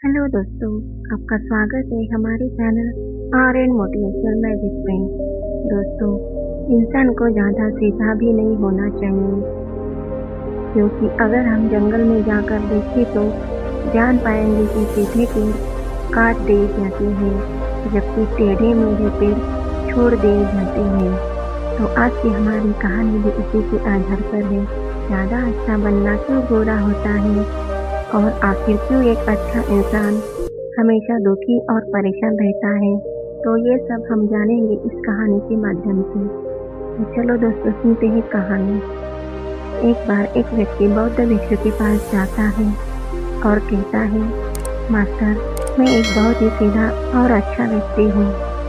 Hello दोस्तों, आपका स्वागत है हमारे channel are and motivational magic में। दोस्तों, इंसान को ज़्यादा सीधा भी नहीं होना चाहिए, क्योंकि अगर हम जंगल में जाकर देखें तो जान पाएंगे कि सीधे पेड़ काट दिए जाते हैं, जबकि टेढ़े मेढ़े पेड़ छोड़ दिए जाते हैं। तो आज की हमारी कहानी भी इसी के आधार पर है। ज़्यादा अच्छा बनना क्यों बुरा होता है, और आखिर क्यों एक अच्छा इंसान हमेशा दुखी और परेशान रहता है। तो ये सब हम जानेंगे इस कहानी के माध्यम से। तो चलो दोस्तों, सुनते हैं कहानी। एक बार एक व्यक्ति बौद्ध भिक्षु के पास जाता है और कहता है, मास्टर, मैं एक बहुत ही सीधा और अच्छा व्यक्ति हूँ।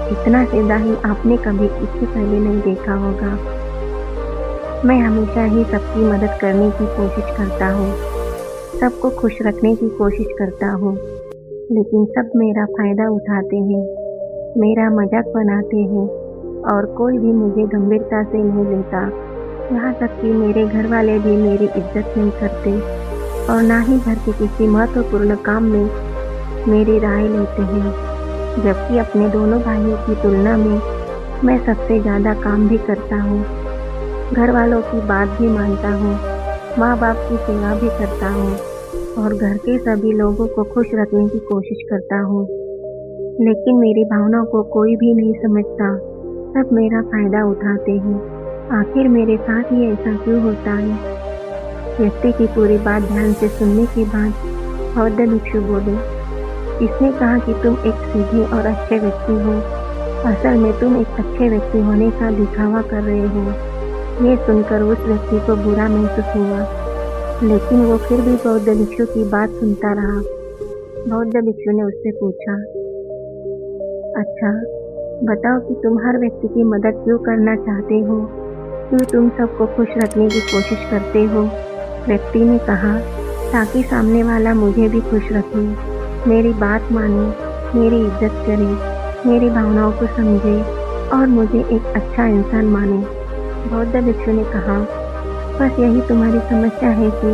इतना सीधा ही आपने कभी इससे पहले नहीं देखा होगा। मैं हमेशा ही सबकी मदद करने की कोशिश करता हूँ, सबको खुश रखने की कोशिश करता हूँ, लेकिन सब मेरा फ़ायदा उठाते हैं, मेरा मजाक बनाते हैं और कोई भी मुझे गंभीरता से नहीं लेता। यहाँ तक कि मेरे घर वाले भी मेरी इज्जत नहीं करते और ना ही घर के किसी महत्वपूर्ण काम में मेरी राय लेते हैं, जबकि अपने दोनों भाइयों की तुलना में मैं सबसे ज़्यादा काम भी करता हूँ, घर वालों की बात भी मानता हूँ, माँ बाप की सेवा भी करता हूँ और घर के सभी लोगों को खुश रखने की कोशिश करता हूँ। लेकिन मेरी भावनाओं को कोई भी नहीं समझता, सब मेरा फ़ायदा उठाते हैं। आखिर मेरे साथ ही ऐसा क्यों होता है? व्यक्ति की पूरी बात ध्यान से सुनने के बाद बौद्ध भिक्षु बोले, इसने कहा कि तुम एक सीधे और अच्छे व्यक्ति हो। असल में तुम एक अच्छे व्यक्ति होने का दिखावा कर रहे हो। ये सुनकर उस व्यक्ति को बुरा महसूस हुआ, लेकिन वो फिर भी बौद्ध भिक्षु की बात सुनता रहा। बौद्ध भिक्षु ने उससे पूछा, अच्छा, बताओ कि तुम हर व्यक्ति की मदद क्यों करना चाहते हो? क्यों तुम सबको खुश रखने की कोशिश करते हो? व्यक्ति ने कहा, ताकि सामने वाला मुझे भी खुश रखे, मेरी बात माने, मेरी इज्जत करे, मेरी भावनाओं को समझे और मुझे एक अच्छा इंसान माने। बौद्ध भिक्षु ने कहा, बस यही तुम्हारी समस्या है कि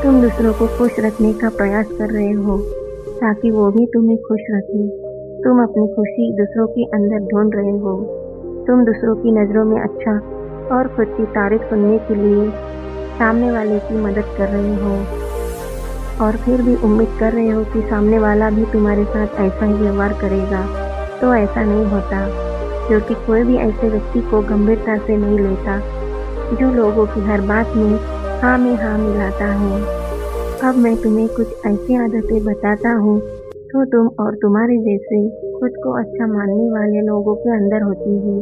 तुम दूसरों को खुश रखने का प्रयास कर रहे हो, ताकि वो भी तुम्हें खुश रखें। तुम अपनी खुशी दूसरों के अंदर ढूंढ रहे हो। तुम दूसरों की नज़रों में अच्छा और खुद की तारीफ सुनने के लिए सामने वाले की मदद कर रहे हो, और फिर भी उम्मीद कर रहे हो कि सामने वाला भी तुम्हारे साथ ऐसा ही व्यवहार करेगा। तो ऐसा नहीं होता, क्योंकि कोई भी ऐसे व्यक्ति को गंभीरता से नहीं लेता जो लोगों की हर बात में हाँ में हाँ मिलाता है। अब मैं तुम्हें कुछ ऐसी आदतें बताता हूँ तो तुम और तुम्हारे जैसे खुद को अच्छा मानने वाले लोगों के अंदर होती है।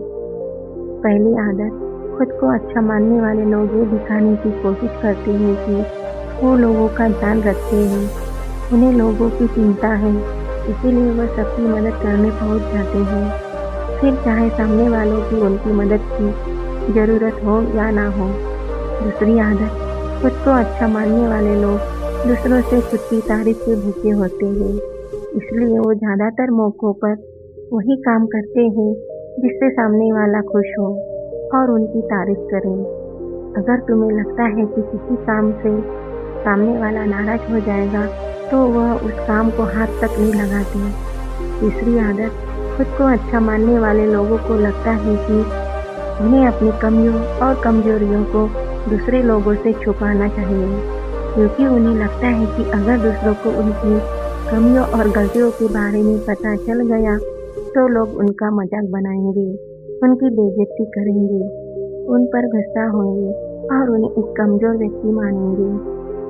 पहली आदत, खुद को अच्छा मानने वाले लोग ये दिखाने की कोशिश करते हैं कि वो लोगों का ध्यान रखते हैं, उन्हें लोगों की चिंता है, इसीलिए वह सबकी मदद करने पहुँच जाते हैं, फिर चाहे सामने वालों की उनकी मदद की ज़रूरत हो या ना हो। दूसरी आदत, खुद को अच्छा मानने वाले लोग दूसरों से खुद की तारीफ के भूखे होते हैं, इसलिए वो ज़्यादातर मौक़ों पर वही काम करते हैं जिससे सामने वाला खुश हो और उनकी तारीफ करे। अगर तुम्हें लगता है कि किसी काम से सामने वाला नाराज़ हो जाएगा तो वह उस काम को हाथ तक नहीं लगाते। तीसरी आदत, खुद को अच्छा मानने वाले लोगों को लगता है कि उन्हें अपनी कमियों और कमजोरियों को दूसरे लोगों से छुपाना चाहिए, क्योंकि उन्हें लगता है कि अगर दूसरों को उनकी कमियों और गलतियों के बारे में पता चल गया तो लोग उनका मजाक बनाएंगे, उनकी बेइज्जती करेंगे, उन पर गुस्सा होंगे और उन्हें एक कमज़ोर व्यक्ति मानेंगे।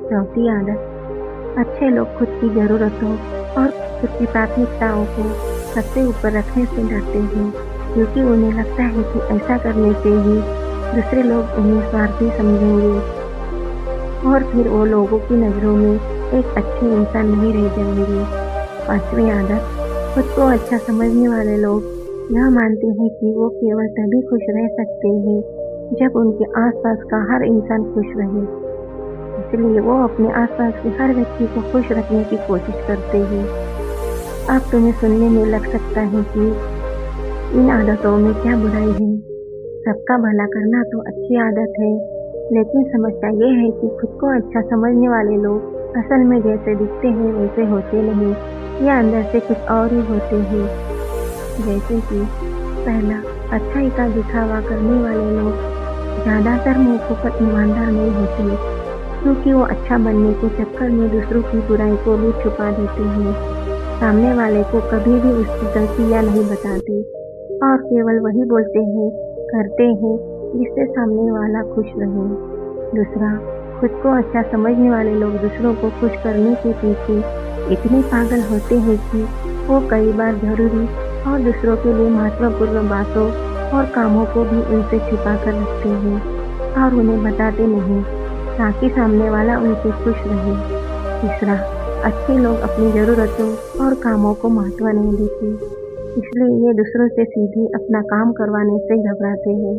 चौथी आदत, अच्छे लोग खुद की ज़रूरतों और खुद की प्राथमिकताओं को सबसे ऊपर रखने से डरते हैं, क्योंकि उन्हें लगता है कि ऐसा करने से ही दूसरे लोग उन्हें स्वार्थी समझेंगे और फिर वो लोगों की नज़रों में एक अच्छे इंसान नहीं रह जाएंगे। पांचवी आदत, खुद को अच्छा समझने वाले लोग यह मानते हैं कि वो केवल तभी खुश रह सकते हैं जब उनके आसपास का हर इंसान खुश रहे, इसलिए वो अपने आसपास के हर व्यक्ति को खुश रखने की कोशिश करते हैं। अब तुम्हें सुनने में लग सकता है कि इन आदतों में क्या बुराई है, सबका भला करना तो अच्छी आदत है, लेकिन समस्या ये है कि खुद को अच्छा समझने वाले लोग असल में जैसे दिखते हैं वैसे होते नहीं। या अंदर से कुछ और ही होते हैं। जैसे कि पहला, अच्छाई का दिखावा करने वाले लोग ज़्यादातर मौक़ों पर ईमानदार नहीं होते, क्योंकि वो अच्छा बनने के चक्कर में दूसरों की बुराई को भी छुपा देते हैं। सामने वाले को कभी भी उसकी गलतियाँ नहीं बताते और केवल वही बोलते हैं, करते हैं जिससे सामने वाला खुश रहे। दूसरा, खुद को अच्छा समझने वाले लोग दूसरों को खुश करने के पीछे इतने पागल होते हैं कि वो कई बार ज़रूरी और दूसरों के लिए महत्वपूर्ण बातों और कामों को भी उनसे छिपा कर रखते हैं और उन्हें बताते नहीं, ताकि सामने वाला उनसे खुश रहे। तीसरा, अच्छे लोग अपनी ज़रूरतों और कामों को महत्व नहीं देते, इसलिए ये दूसरों से सीधे अपना काम करवाने से घबराते हैं,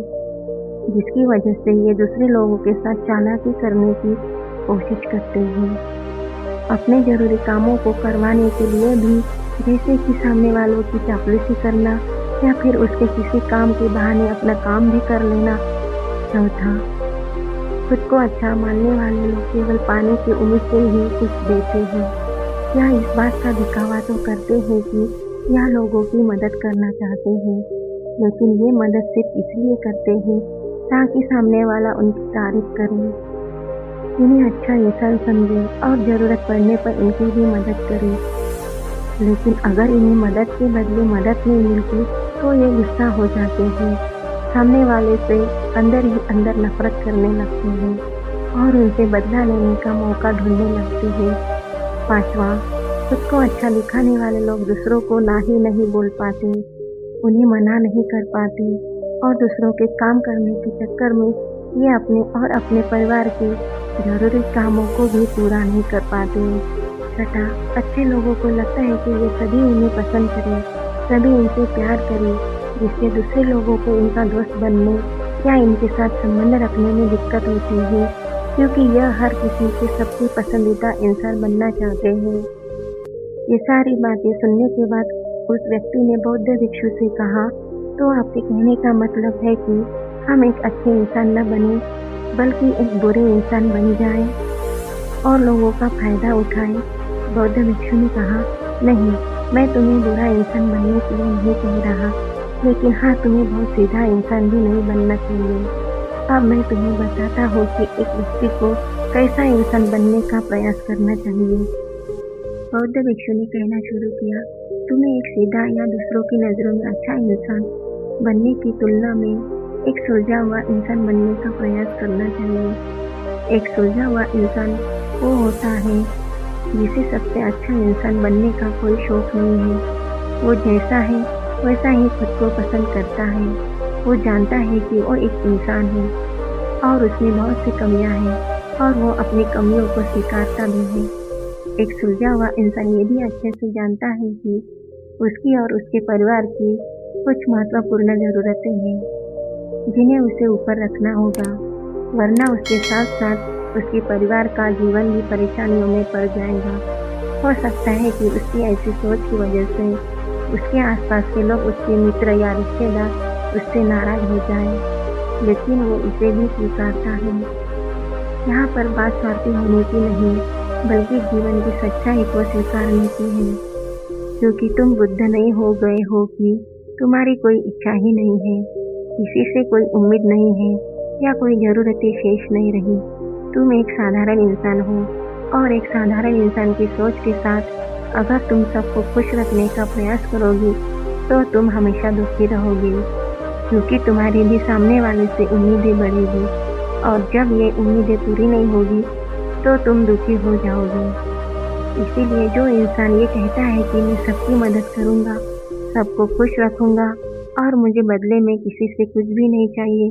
जिसकी वजह से ये दूसरे लोगों के साथ चालाकी करने की कोशिश करते हैं। अपने ज़रूरी कामों को करवाने के लिए भी, जैसे कि सामने वालों की चापलूसी करना या फिर उसके किसी काम के बहाने अपना काम भी कर लेना। चौथा, खुद को अच्छा मानने वाले लोग केवल पाने की उम्मीद से ही कुछ देते हैं या इस बात का दिखावा तो करते हैं कि यह लोगों की मदद करना चाहते हैं, लेकिन ये मदद सिर्फ इसलिए करते हैं ताकि सामने वाला उनकी तारीफ करे, इन्हें अच्छा इंसान समझे और ज़रूरत पड़ने पर इनकी भी मदद करे। लेकिन अगर इन्हें मदद के बदले मदद नहीं मिलती तो ये गुस्सा हो जाते हैं, सामने वाले से अंदर ही अंदर नफरत करने लगते हैं और उनसे बदला लेने का मौका ढूंढने लगते हैं। पांचवा, खुद को अच्छा दिखाने वाले लोग दूसरों को ना ही नहीं बोल पाते, उन्हें मना नहीं कर पाते और दूसरों के काम करने के चक्कर में ये अपने और अपने परिवार के ज़रूरी कामों को भी पूरा नहीं कर पाते। छठा, अच्छे लोगों को लगता है कि ये सभी उन्हें पसंद करें, सभी इनसे प्यार करें, जिससे दूसरे लोगों को इनका दोस्त बनने या इनके साथ संबंध रखने में दिक्कत होती है, क्योंकि यह हर किसी के सबकी पसंदीदा इंसान बनना चाहते हैं। ये सारी बातें सुनने के बाद उस व्यक्ति ने बौद्ध भिक्षु से कहा, तो आपके कहने का मतलब है कि हम एक अच्छे इंसान न बने, बल्कि एक बुरे इंसान बन जाएं और लोगों का फायदा उठाएं। बौद्ध भिक्षु ने कहा, नहीं, मैं तुम्हें बुरा इंसान बनने के लिए नहीं कह रहा, लेकिन हाँ, तुम्हें बहुत सीधा इंसान भी नहीं बनना चाहिए। अब मैं तुम्हें बताता हूँ कि एक व्यक्ति को कैसा इंसान बनने का प्रयास करना चाहिए। बौद्ध भिक्षु ने कहना शुरू किया, तुम्हें एक सीधा या दूसरों की नज़रों में अच्छा इंसान बनने की तुलना में एक सुलझा हुआ इंसान बनने का प्रयास करना चाहिए। एक सुलझा हुआ इंसान वो होता है जिसे सबसे अच्छा इंसान बनने का कोई शौक नहीं है। वो जैसा है वैसा ही खुद को पसंद करता है। वो जानता है कि वो एक इंसान है और उसमें बहुत सी कमियां हैं और वो अपनी कमियों को स्वीकारता भी है। एक सुलझा हुआ इंसान ये भी अच्छे से जानता है कि उसकी और उसके परिवार की कुछ महत्वपूर्ण ज़रूरतें हैं जिन्हें उसे ऊपर रखना होगा, वरना उसके साथ साथ उसके परिवार का जीवन भी परेशानियों में पड़ जाएगा। हो सकता है कि उसकी ऐसी सोच की वजह से उसके आसपास के लोग, उसके मित्र या रिश्तेदार उससे नाराज हो जाएं, लेकिन वो इसे भी स्वीकारता है। यहाँ पर बात स्वार्थी होने की नहीं, बल्कि जीवन की सच्चाई को स्वीकारने की है, क्योंकि तुम बुद्ध नहीं हो गए हो कि तुम्हारी कोई इच्छा ही नहीं है, किसी से कोई उम्मीद नहीं है या कोई ज़रूरतें शेष नहीं रही। तुम एक साधारण इंसान हो और एक साधारण इंसान की सोच के साथ अगर तुम सबको खुश रखने का प्रयास करोगी तो तुम हमेशा दुखी रहोगी, क्योंकि तुम्हारी भी सामने वाले से उम्मीदें बढ़ेगी और जब ये उम्मीदें पूरी नहीं होगी तो तुम दुखी हो जाओगे। इसीलिए जो इंसान ये कहता है कि मैं सबकी मदद करूँगा, सबको खुश रखूँगा और मुझे बदले में किसी से कुछ भी नहीं चाहिए,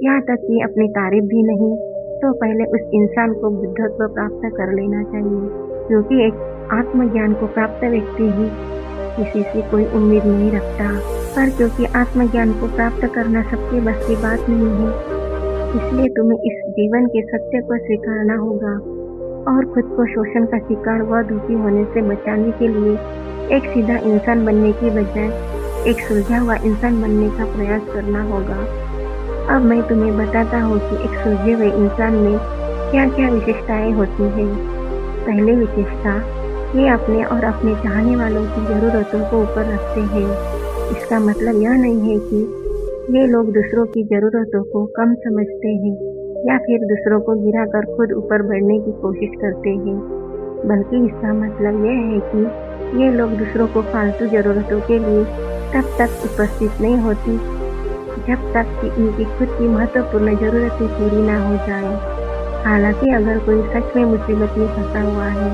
यहाँ तक कि अपनी तारीफ भी नहीं, तो पहले उस इंसान को बुद्धत्व प्राप्त कर लेना चाहिए, क्योंकि एक आत्मज्ञान को प्राप्त व्यक्ति ही किसी से कोई उम्मीद नहीं रखता। पर क्योंकि आत्मज्ञान को प्राप्त करना सबके बस की बात नहीं है, इसलिए तुम्हें इस जीवन के सत्य को स्वीकारना होगा और खुद को शोषण का शिकार व दुखी होने से बचाने के लिए एक सीधा इंसान बनने की बजाय एक सुलझा हुआ इंसान बनने का प्रयास करना होगा। अब मैं तुम्हें बताता हूँ कि एक सुलझे हुए इंसान में क्या क्या विशेषताएं होती हैं। पहली विशेषता, ये अपने और अपने चाहने वालों की ज़रूरतों को ऊपर रखते हैं। इसका मतलब यह नहीं है कि ये लोग दूसरों की ज़रूरतों को कम समझते हैं या फिर दूसरों को गिराकर खुद ऊपर बढ़ने की कोशिश करते हैं, बल्कि इसका मतलब यह है कि ये लोग दूसरों को फालतू ज़रूरतों के लिए तब तक उपस्थित नहीं होते जब तक कि इनकी खुद की महत्वपूर्ण ज़रूरतें पूरी ना हो जाएं। हालांकि अगर कोई सच में मुसीबत में फंसा हुआ है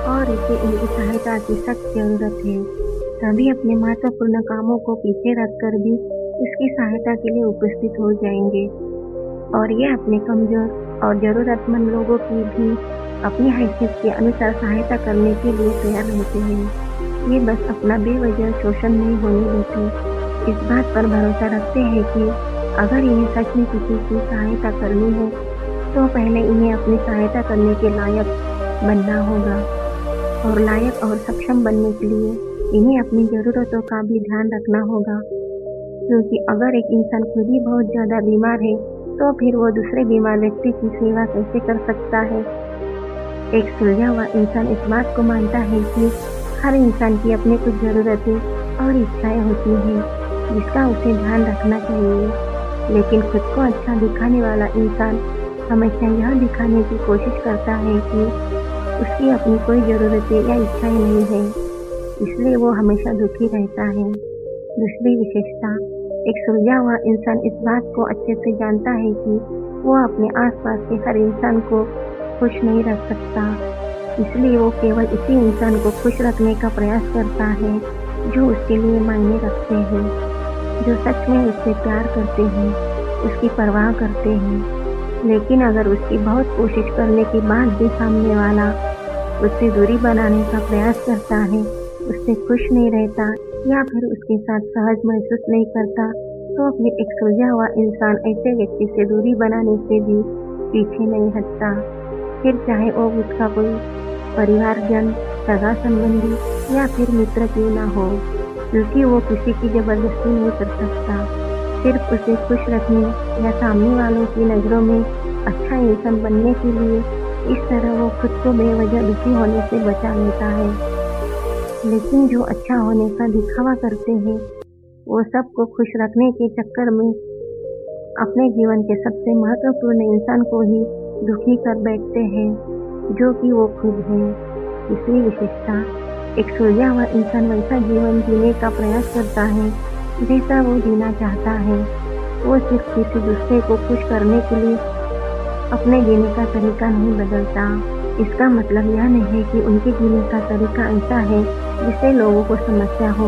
और इसे इनकी सहायता की सख्त ज़रूरत है, तभी अपने महत्वपूर्ण कामों को पीछे रखकर भी उसकी सहायता के लिए उपस्थित हो जाएंगे और ये अपने कमज़ोर और ज़रूरतमंद लोगों की भी अपनी हैसियत के अनुसार सहायता करने के लिए तैयार रहते हैं। ये बस अपना बेवजह शोषण नहीं होने देते, इस बात पर भरोसा रखते हैं कि अगर इन्हें सच में किसी की सहायता करनी है तो पहले इन्हें अपनी सहायता करने के लायक बनना होगा और लायक और सक्षम बनने के लिए इन्हें अपनी ज़रूरतों का भी ध्यान रखना होगा, क्योंकि अगर एक इंसान खुद ही बहुत ज़्यादा बीमार है तो फिर वो दूसरे बीमार व्यक्ति की सेवा कैसे कर सकता है। एक सुलझा हुआ इंसान इस बात को मानता है कि हर इंसान की अपनी कुछ ज़रूरतें और इच्छाएं होती हैं जिसका उसे ध्यान रखना चाहिए, लेकिन खुद को अच्छा दिखाने वाला इंसान हमेशा यह दिखाने की कोशिश करता है कि उसकी अपनी कोई ज़रूरतें या इच्छाएं नहीं है, इसलिए वो हमेशा दुखी रहता है। दूसरी विशेषता, एक सुलझा हुआ इंसान इस बात को अच्छे से जानता है कि वो अपने आसपास के हर इंसान को खुश नहीं रख सकता, इसलिए वो केवल उसी इंसान को खुश रखने का प्रयास करता है जो उसके लिए मायने रखते हैं, जो सच में उससे प्यार करते हैं, उसकी परवाह करते हैं। लेकिन अगर उसकी बहुत कोशिश करने के बाद भी सामने वाला उससे दूरी बनाने का प्रयास करता है, उससे खुश नहीं रहता या फिर उसके साथ सहज महसूस नहीं करता, तो फिर एक सुलझा हुआ इंसान ऐसे व्यक्ति से दूरी बनाने से भी पीछे नहीं हटता, फिर चाहे वो उसका कोई परिवारजन, सगा संबंधी या फिर मित्र क्यों ना हो, क्योंकि वो किसी की जबरदस्ती नहीं कर सकता। सिर्फ उसे खुश रखने या सामने वालों की नज़रों में अच्छा इंसान बनने के लिए इस तरह वो खुद को बेवजह दुखी होने से बचा लेता है। लेकिन जो अच्छा होने का दिखावा करते हैं वो सबको खुश रखने के चक्कर में अपने जीवन के सबसे महत्वपूर्ण इंसान को ही दुखी कर बैठते हैं, जो कि वो खुद है। तीसरी विशेषता, एक सुलझा हुआ इंसान वैसा जीवन जीने का प्रयास करता है जैसा वो जीना चाहता है। वो सिर्फ किसी दूसरे को खुश करने के लिए अपने जीने का तरीका नहीं बदलता। इसका मतलब यह नहीं है कि उनके जीने का तरीका ऐसा है जिससे लोगों को समस्या हो,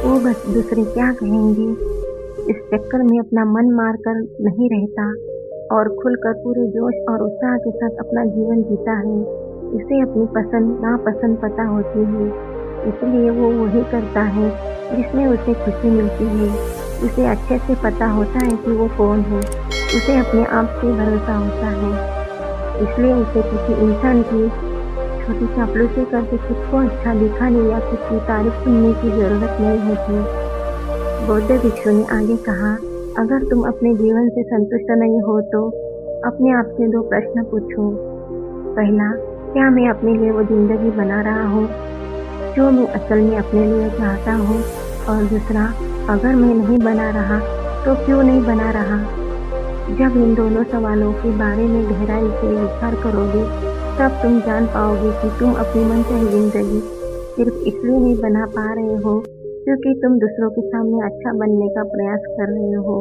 वो बस दूसरे क्या कहेंगे इस चक्कर में अपना मन मार कर नहीं रहता और खुलकर पूरे जोश और उत्साह के साथ अपना जीवन जीता है। उसे अपनी पसंद नापसंद पता होती है, इसलिए वो वही करता है जिसमें उसे खुशी मिलती है। उसे अच्छे से पता होता है कि वो कौन है, उसे अपने आप से भरोसा होता है, इसलिए उसे किसी इंसान की छोटी चापलूसी करके खुद को अच्छा दिखाने या खुद की तारीफ सुनने की ज़रूरत नहीं होती। बौद्ध भिक्षु ने आगे कहा, अगर तुम अपने जीवन से संतुष्ट नहीं हो तो अपने आप से 2 प्रश्न पूछो। पहला, क्या मैं अपने लिए वो जिंदगी बना रहा हूँ जो मैं असल में अपने लिए चाहता हूँ? और दूसरा, अगर मैं नहीं बना रहा तो क्यों नहीं बना रहा? जब इन दोनों सवालों के बारे में गहराई से विचार करोगे तब तुम जान पाओगे कि तुम अपनी मनचाही जिंदगी सिर्फ इसलिए नहीं बना पा रहे हो क्योंकि तुम दूसरों के सामने अच्छा बनने का प्रयास कर रहे हो,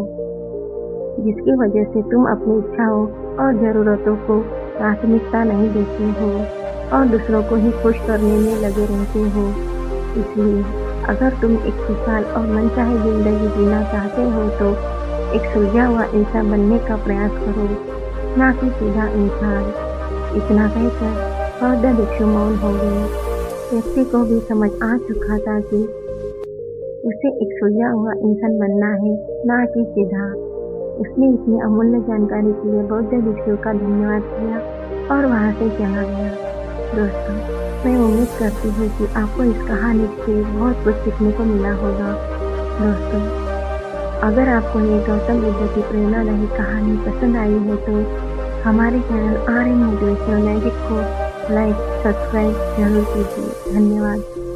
जिसकी वजह से तुम अपनी इच्छाओं और ज़रूरतों को प्राथमिकता नहीं देते हो और दूसरों को ही खुश करने में लगे रहते हो। इसलिए अगर तुम एक खुशहाल और मनचाही जिंदगी जीना चाहते हो तो एक सुलझा हुआ इंसान बनने का प्रयास करो, ना कि सीधा इंसान। इतना कहकर बौद्ध भिक्षु मौन हो गए। व्यक्ति को भी समझ आ चुका था कि उसे एक सुलझा हुआ इंसान बनना है, ना कि सीधा। उसने इतनी अमूल्य जानकारी के लिए बौद्ध भिक्षु का धन्यवाद किया और वहाँ से चला गया। दोस्तों, मैं उम्मीद करती हूँ कि आपको इस कहानी से बहुत कुछ सीखने को मिला होगा। दोस्तों, अगर आपको ये गौतम बुद्ध की प्रेरणादायी कहानी पसंद आई है तो हमारे चैनल आर्यन मोटिवेशनल मैजिक को लाइक सब्सक्राइब जरूर कीजिए। धन्यवाद।